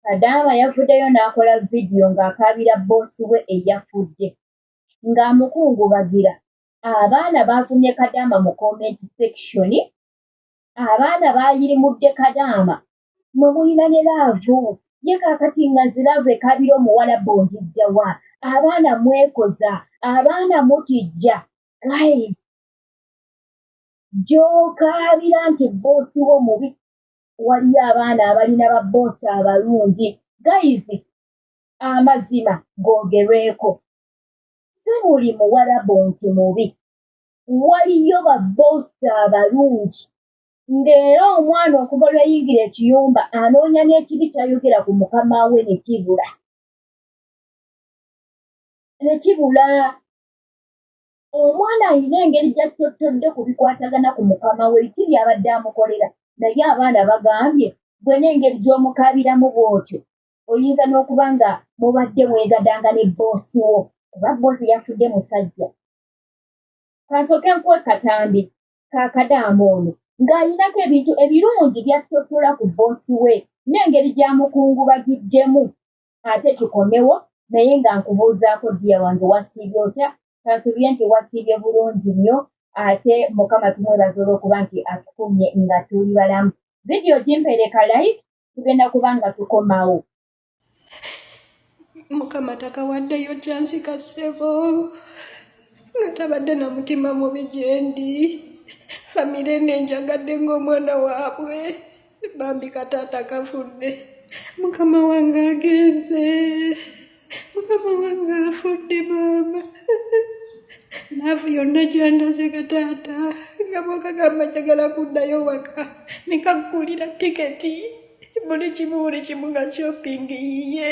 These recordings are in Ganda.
Kadaama yavuddeyo n'akola vidiyo ng'akaabira boosi we eyafudde ng'amukungubagira. Abaana baavumye Kadaama mu comment section. Abaana baayirimudde Kadaama. Mwe mulina ne laavu. Ye kaakati nga ziraavu ekaabira omuwala Bongijja wa. Abaana mwekoza. Abaana mutijja. Guys, gy'okaabira nti boosi wo mubi. Waliyo abaana abalina babboosi abalungi. Guys, amazima googerweko. Si buli muwarabu nti mubi. Waliyo babboosi abalungi. Ng'era omwana okuva lw'ayingira ekiyumba anoonya n'ekibi ky'ayogera ku mukama we ne kibula. Omwana alina engeri gy'attotodde ku bikwatagana ku mukama we ki by'abadde amukolera. Naye abaana bagambye gwe n'engeri gy'omukaabiramu bw'otyo oyinza n'okuba nga mubadde mwegadanga ne boosi wo kuba boosi yafudde musajja. Kansooke nkuwe katambi ka Kadaama ono ng'alinako ebintu ebirungi by'attottola ku boosi we n'engeri gy'amukungubagiddemu. Ate tukomewo naye nga nkubuuzaako ddiya wange wasiibye otya? Kansubye nti wasiibye bulungi nnyo ate Mukama tumwebaza olw'okuba nti atukumye nga tuli balamu. Vidiyo gimpereka live tugenda kuba nga tukomawo. Mukama takawaddeyo kyansi kasebo nga tabadde na mutima mubi gye ndi. Famire nenjagadde ng'omwana waabwe bambi kataata kafudde. Mukama wange agenze. Mukama wange afudde maama. Naafu yonna gyandaze kataata nga bw'okagamba njagala kuddayo waka nekagulira tiketi buli kimu nga shopping yiye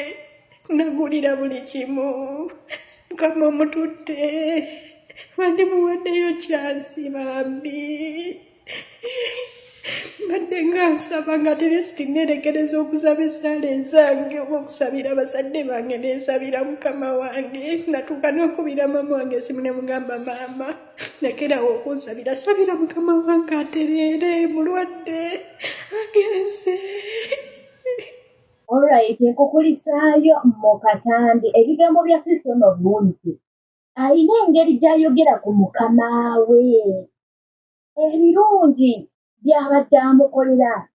nagulira buli kimu. Mukama omutudde wandi muwaddeyo kyansi bambi. Mbadde nga nsaba nga tirisiti nerekereza okusaba essaala ezange oba okusabira bazadde bange nensabira Mukama wange. Natuuka n'okubira maama wange esimu ne mugamba maama lekerawo okunsabira, sabira Mukama wange atereere mulwadde agenze. Alright, nkukulisaayo mu katambi ebigambo bya Fiston obulungi. Alina engeri gy'ayogera ku mukama we. Ebirungi by'abadde amukolera.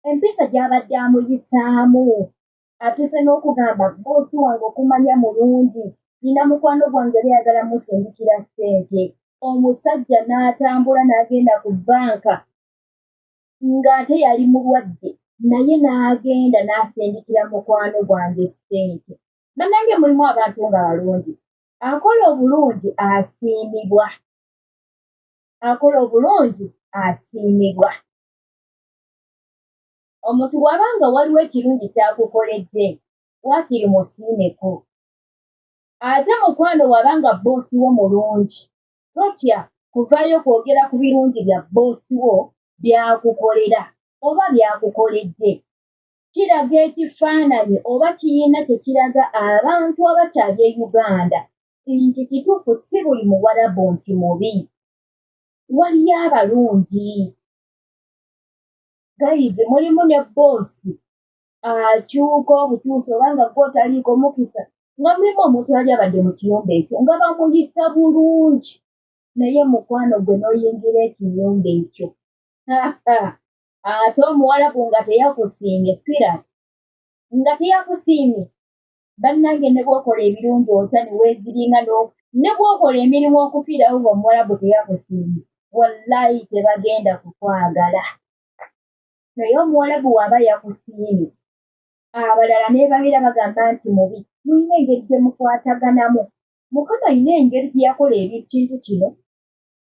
Empisa gy'abadde amuyisaamu. Atuuse n'okugamba boosi wange okumanya mulungi. Nina mukwano gwange lyagala musindikira ssente. Omusajja n'atambula n'agenda ku bbanka ng'ate yali mulwadde. Naye n'agenda n'asindikira mukwano gwange ssente. Bannange mulimu abantu nga balungi. Akola obulungi asiimibwa. Akola obulungi asiimibwa. Omuntu bw'abanga waliwo ekirungi ky'akukoledde waakiri musiimeko. Ate mukwano wabanga boosi wo mulungi totya kuvaayo kwogera ku birungi bya boosi wo by'akukolera oba by'akukoledde. Kiraga ekifaananyi oba kiyina tekiraga abantu abakyali e Uganda nti kituufu si buli muwarabu nti mubi. Waliyo abalungi. Guys, mulimu ne boosi akyuka obutuusi oba nga gwe otaliiko mukisa nga mulimu omuntu ali abadde mu kiyumba ekyo nga bamuyisa bulungi naye mukwano gwe n'oyingira ekiyumba ekyo. Ate omuwarabu nga teyakusiimye spirit nga teyakusiimye. Bannange ne bw'okola ebirungi otya ne weeziringa ne bw'okola emirimu okufiirawo ng'omuwarabu teyakusiimye wallahi tebagenda kukwagala. Naye omuwarabu waba yakusiimye abalala ne babeera bagamba nti mubi. Mulina engeri gye mukwataganamu. Mukama alina engeri gye yakola ekintu kino.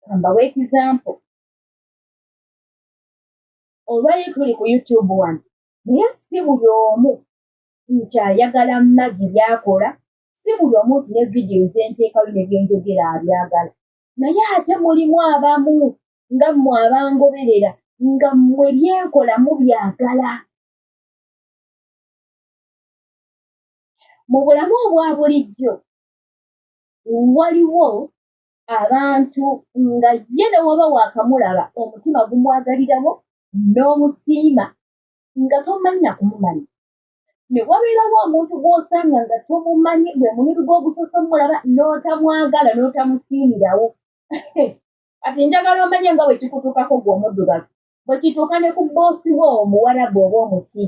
Kambawo example. Olwayo tuli ku YouTube wano naye si buli omu nti ayagala Maggie by'akola. Si buli omu nti ne vidiyo zenteekayo ne byenjogera abyagala. Naye ate mulimu abamu nga mmwe abangoberera nga mmwe byenkola mubyagala. Mu bulamu obwa bulijjo waliwo abantu nga ye ne waba waakamulaba omutima gumwagalirawo n'omusiima nga tomanyi na kumumanya ne wabeerawo omuntu gw'osanga nga tomumanyi gwe munyiri gw'obusoso mulaba n'otamwagala n'otamusiimirawo ati njagala omanye nga bwe kikutuukako gw'omuddugavu bwe kituuka ne ku bboosi wo omuwarabu oba omuki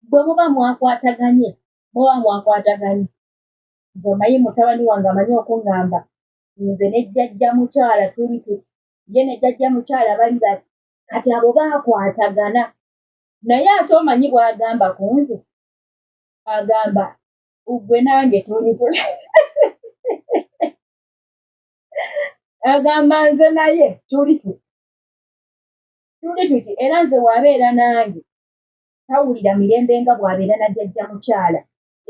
bwe muba mwakwataganye nze omanyi mutabani wange amanyi okuŋŋamba nze ne jjajja mukyala tuli tuti ye ne jjajja mukyala bali bati kati abo baakwatagana naye ate omanyi bw'agamba ku nze agamba gwe nange tuli agamba nze naye tuli tuti era nze bw'abeera nange tawulira mirembe nga bw'abeera na jjajja mukyala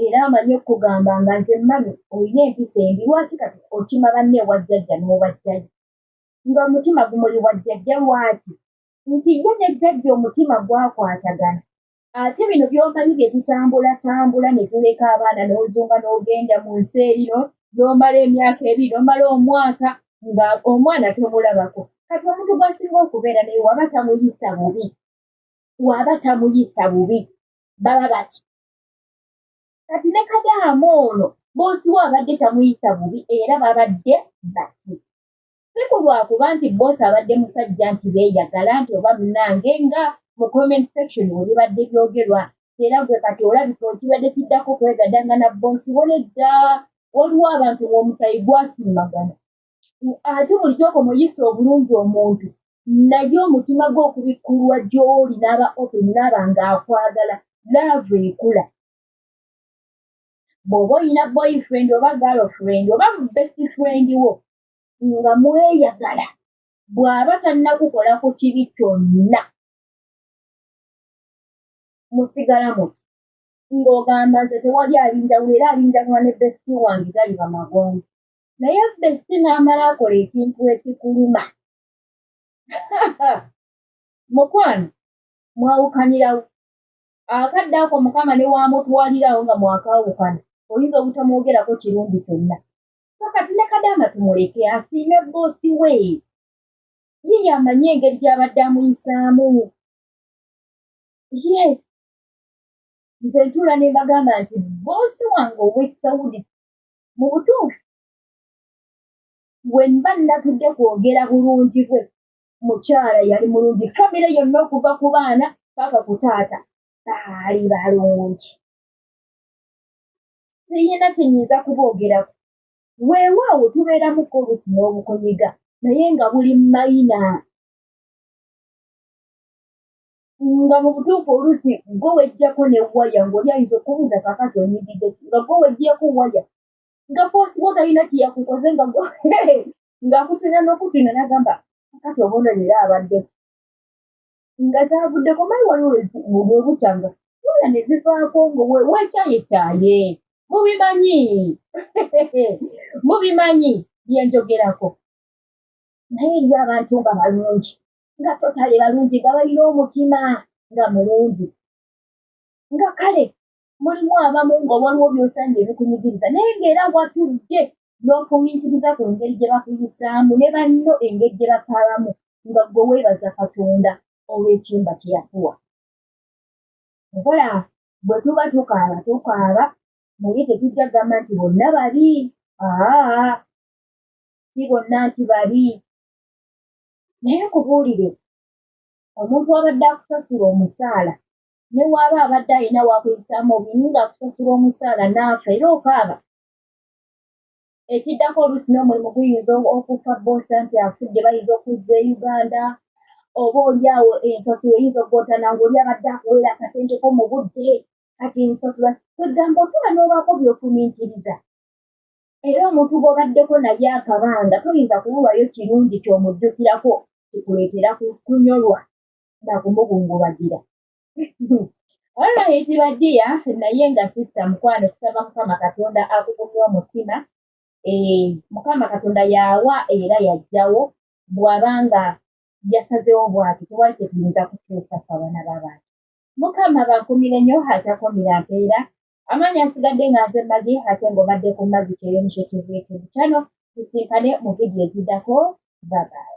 era amanyi okugamba nga nze mami olina empisa embi lwaki kati okima banne ewa jjajja n'obajjayo nga omutima gumuli wa jjajja lwaki nti ye ne jjajja omutima gwakwatagana ate bino by'omanyi bye tutambula ne tuleka abaana n'ozunga n'ogenda mu nsi erino n'omala emyaka ebiri n'omala omwaka nga omwana tomulabako kati omuntu gwasinga okubeera naye waba tamuyisa bubi baba bati kati ne Kadaama ono boosi we abadde tamuyisa bubi era babadde bati si ku lwakuba nti boosi abadde musajja nti beeyagala nti oba munnange nga mu comment section we bibadde byogerwa era gwe kati olabika okibadde kiddako kwegadanga na boosi wonedda waliwo abantu ng'omusayi gwasiimagana ate bulijjo okumuyisa obulungi omuntu naye omutima gwe okubikkulwa gy'oli n'aba open n'aba ng'akwagala laavu ekula bw'oba olina boyfriend oba girlfriend oba best friend wo nga mweyagala bw'aba tannakukola ku kibi kyonna musigala muti ng'ogamba nze tewali alinjawulo era alinjawula ne besti wange galiba magongo naye besti n'amala akola ekintu ekikuluma mukwano mwawukanirawo akadde ako mukama ne wamutwalirawo nga mwakaawukana oyinza obutamwogerako kirungi kyonna so kati ne Kadaama tumuleke asiime boosi we ye yamanye engeri gy'abadde amuyisaamu yes nze ntuula ne mbagamba nti boosi wange ow'essawuli mu butuufu bwe mba natudde kwogera bulungi bwe mukyala yali mulungi famire yonna okuva ku baana paka ku taata baali balungi siyina kyenyinza kuboogerako weewaawo tubeeramuko oluusi n'obukonyiga naye nga buli mayina nga mu butuufu oluusi gwe wejjako ne waya ng'oli ayinza okubuuza kakati onyigidde nga gwe wejjeko waya nga boosi wo talina kyeyakukoze nga ng'akutina n'okutina n'agamba kakati obono leero abadde nga zaavuddeko mayi waliwo lwebutanga wala ne zivaako ngo weekyayekyaye mubimanyi byenjogerako naye eri abantu nga balungi nga totale balungi nga balina omutima nga mulungi nga kale mulimu abamu nga waliwo by'osanga ebikunyigiriza naye ng'era watudde n'ofumiitiriza ku ngeri gye bakuyisaamu ne banno engeri gye bakaalamu nga gwe weebaza Katonda olw'ekimba kye yakuwa okola bwe tuba tukaaba naye tetujja kugamba nti bonna babi si bonna nti babi naye kubuulire omuntu abadde akusasula omusaala ne waaba abadde alina wakuyisaamu obini ng'akusasula omusaala n'afa era okaaba ekiddako oluusi n'omulimu guyinza okufa boosa nti afudde bayinza okuzza e Uganda oba oliawo ensasula eyinza okugootana ng'oli abadde akuweera akasenteko mu budde kati ensasula kwegamba otwala n'obaako by'ofumiitiriza era omuntu gw'obaddeko naye akabanga toyinza kumuwayo kirungi ky'omujjukirako kikuleetera kunyolwa nakumugungubagira alright badiya naye nga sista mukwano tusaba Mukama Katonda akugumya omutima Mukama Katonda yawa era yajjawo bw'abanga yasazewo bw'ati tewali kyetuyinza kukyusa abaana b'abantu Mukama bakumire nnyo ate akumira mpeera amaanyi asigadde nga nze Magi ate ng'obadde ku Magi Initiative YouTube channel tusinkane mu vidiyo eziddako bye bye